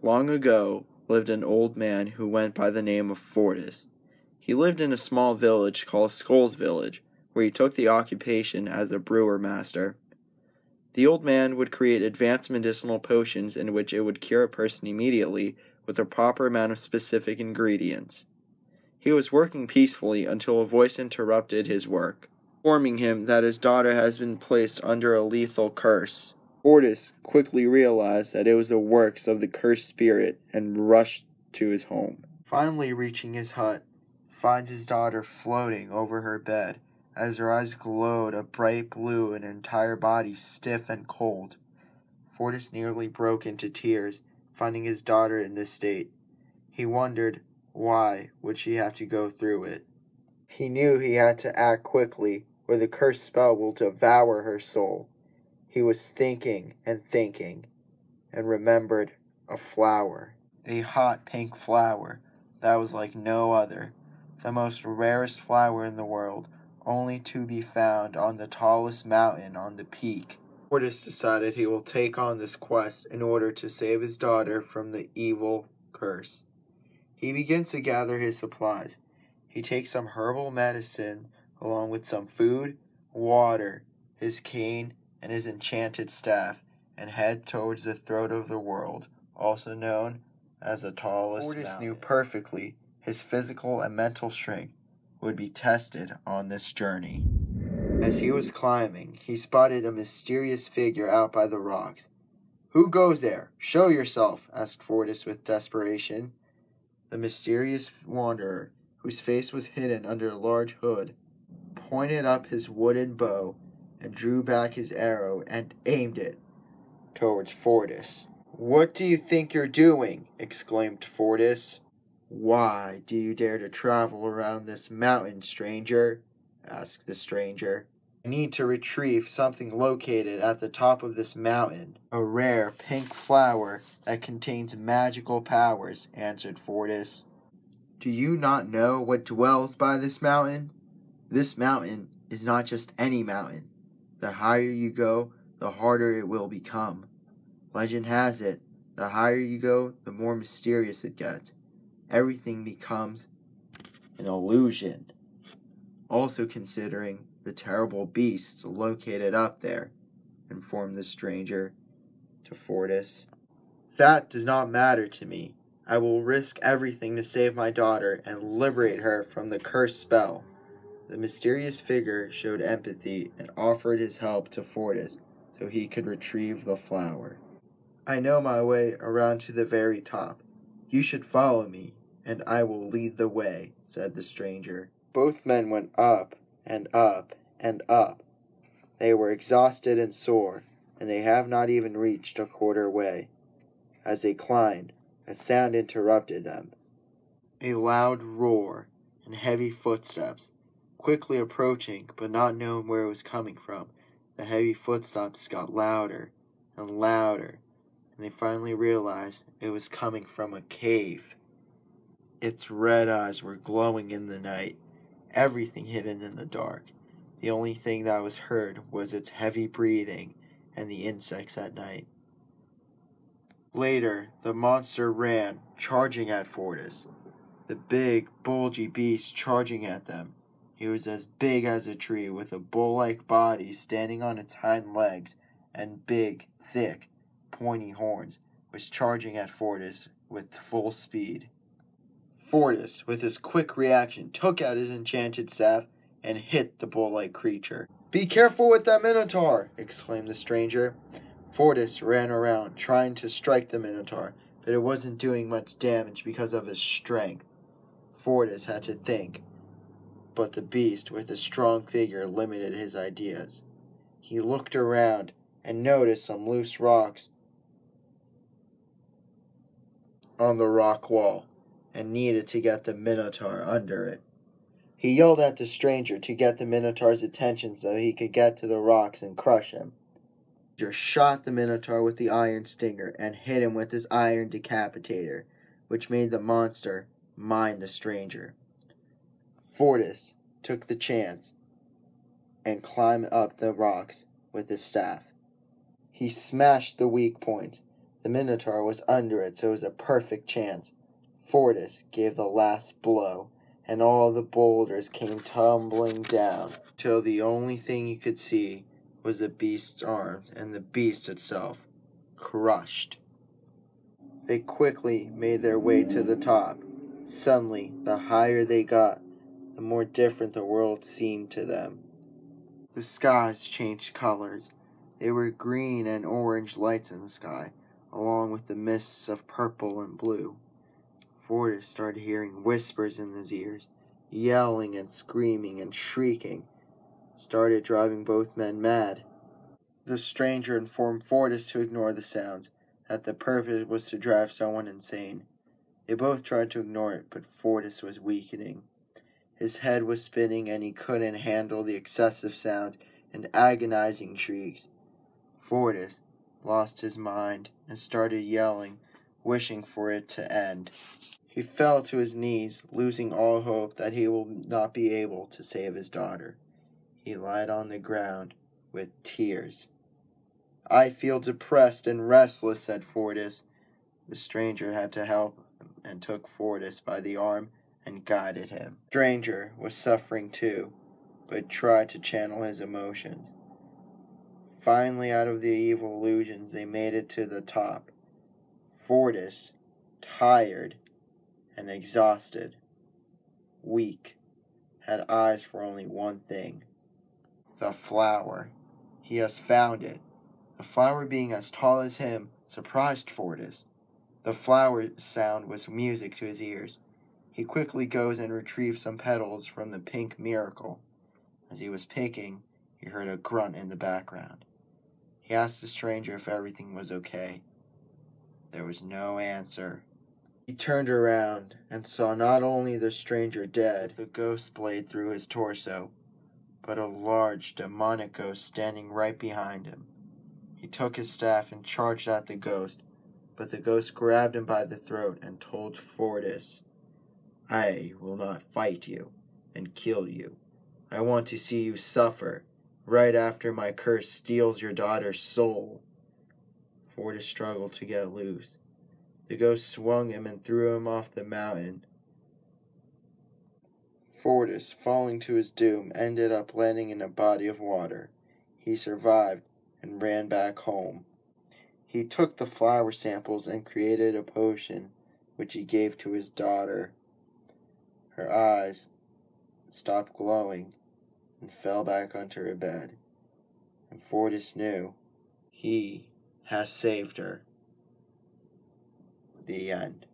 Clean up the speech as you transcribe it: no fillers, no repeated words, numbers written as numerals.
Long ago lived an old man who went by the name of Fortis. He lived in a small village called Skull's Village, where he took the occupation as a brewer master. The old man would create advanced medicinal potions in which it would cure a person immediately with a proper amount of specific ingredients. He was working peacefully until a voice interrupted his work, informing him that his daughter has been placed under a lethal curse. Fortis quickly realized that it was the works of the cursed spirit and rushed to his home. Finally reaching his hut, finds his daughter floating over her bed, as her eyes glowed a bright blue and her entire body stiff and cold. Fortis nearly broke into tears, finding his daughter in this state. He wondered, why would she have to go through it? He knew he had to act quickly, or the cursed spell will devour her soul. He was thinking, and remembered a flower. A hot pink flower that was like no other. The most rarest flower in the world, only to be found on the tallest mountain on the peak. Fortis decided he will take on this quest in order to save his daughter from the evil curse. He begins to gather his supplies. He takes some herbal medicine along with some food, water, his cane, and his enchanted staff, and head towards the throat of the world, also known as the tallest mountain. Fortis knew perfectly his physical and mental strength would be tested on this journey. As he was climbing, he spotted a mysterious figure out by the rocks. "Who goes there? Show yourself," asked Fortis with desperation. The mysterious wanderer, whose face was hidden under a large hood, pointed up his wooden bow and drew back his arrow and aimed it towards Fortis. "What do you think you're doing?" exclaimed Fortis. "Why do you dare to travel around this mountain, stranger?" asked the stranger. "I need to retrieve something located at the top of this mountain. A rare pink flower that contains magical powers," answered Fortis. "Do you not know what dwells by this mountain? This mountain is not just any mountain. The higher you go, the harder it will become. Legend has it, the higher you go, the more mysterious it gets. Everything becomes an illusion. Also considering the terrible beasts located up there," informed the stranger to Fortis. "That does not matter to me. I will risk everything to save my daughter and liberate her from the cursed spell." The mysterious figure showed empathy and offered his help to Fortis so he could retrieve the flower. "I know my way around to the very top. You should follow me, and I will lead the way," said the stranger. Both men went up and up and up. They were exhausted and sore, and they have not even reached a quarter way. As they climbed, a sound interrupted them. A loud roar and heavy footsteps, quickly approaching but not knowing where it was coming from. The heavy footsteps got louder and louder, and they finally realized it was coming from a cave. Its red eyes were glowing in the night, everything hidden in the dark. The only thing that was heard was its heavy breathing and the insects at night. Later, the monster ran, charging at Fortis. The big, bulgy beast charging at them. He was as big as a tree, with a bull-like body standing on its hind legs, and big, thick, pointy horns, was charging at Fortis with full speed. Fortis, with his quick reaction, took out his enchanted staff and hit the bull-like creature. "Be careful with that minotaur!" exclaimed the stranger. Fortis ran around, trying to strike the minotaur, but it wasn't doing much damage because of his strength. Fortis had to think, but the beast with his strong figure limited his ideas. He looked around and noticed some loose rocks on the rock wall, and needed to get the minotaur under it. He yelled at the stranger to get the minotaur's attention so he could get to the rocks and crush him. The stranger shot the minotaur with the iron stinger and hit him with his iron decapitator, which made the monster mind the stranger. Fortis took the chance and climbed up the rocks with his staff. He smashed the weak points, The Minotaur was under it, so it was a perfect chance. Fortis gave the last blow, and all the boulders came tumbling down, till the only thing you could see was the beast's arms and the beast itself, crushed. They quickly made their way to the top. Suddenly, the higher they got, the more different the world seemed to them. The skies changed colors. They were green and orange lights in the sky, along with the mists of purple and blue. Fortis started hearing whispers in his ears, yelling and screaming and shrieking. Started driving both men mad. The stranger informed Fortis to ignore the sounds, that the purpose was to drive someone insane. They both tried to ignore it, but Fortis was weakening. His head was spinning and he couldn't handle the excessive sounds and agonizing shrieks. Fortis lost his mind and started yelling, wishing for it to end. He fell to his knees, losing all hope that he will not be able to save his daughter. He lied on the ground with tears. "I feel depressed and restless," said Fortis. The stranger had to help him and took Fortis by the arm and guided him. The stranger was suffering too, but tried to channel his emotions. Finally, out of the evil illusions, they made it to the top. Fortis, tired and exhausted, weak, had eyes for only one thing: the flower. He has found it. The flower, being as tall as him, surprised Fortis. The flower's sound was music to his ears. He quickly goes and retrieves some petals from the pink miracle. As he was picking, he heard a grunt in the background. He asked the stranger if everything was okay. There was no answer. He turned around and saw not only the stranger dead, the ghost blade through his torso, but a large demonic ghost standing right behind him. He took his staff and charged at the ghost, but the ghost grabbed him by the throat and told Fortis, "I will not fight you and kill you. I want to see you suffer, right after my curse steals your daughter's soul." Fortis struggled to get loose. The ghost swung him and threw him off the mountain. Fortis, falling to his doom, ended up landing in a body of water. He survived and ran back home. He took the flower samples and created a potion, which he gave to his daughter. Her eyes stopped glowing and fell back onto her bed, and Fortis knew he has saved her. The end.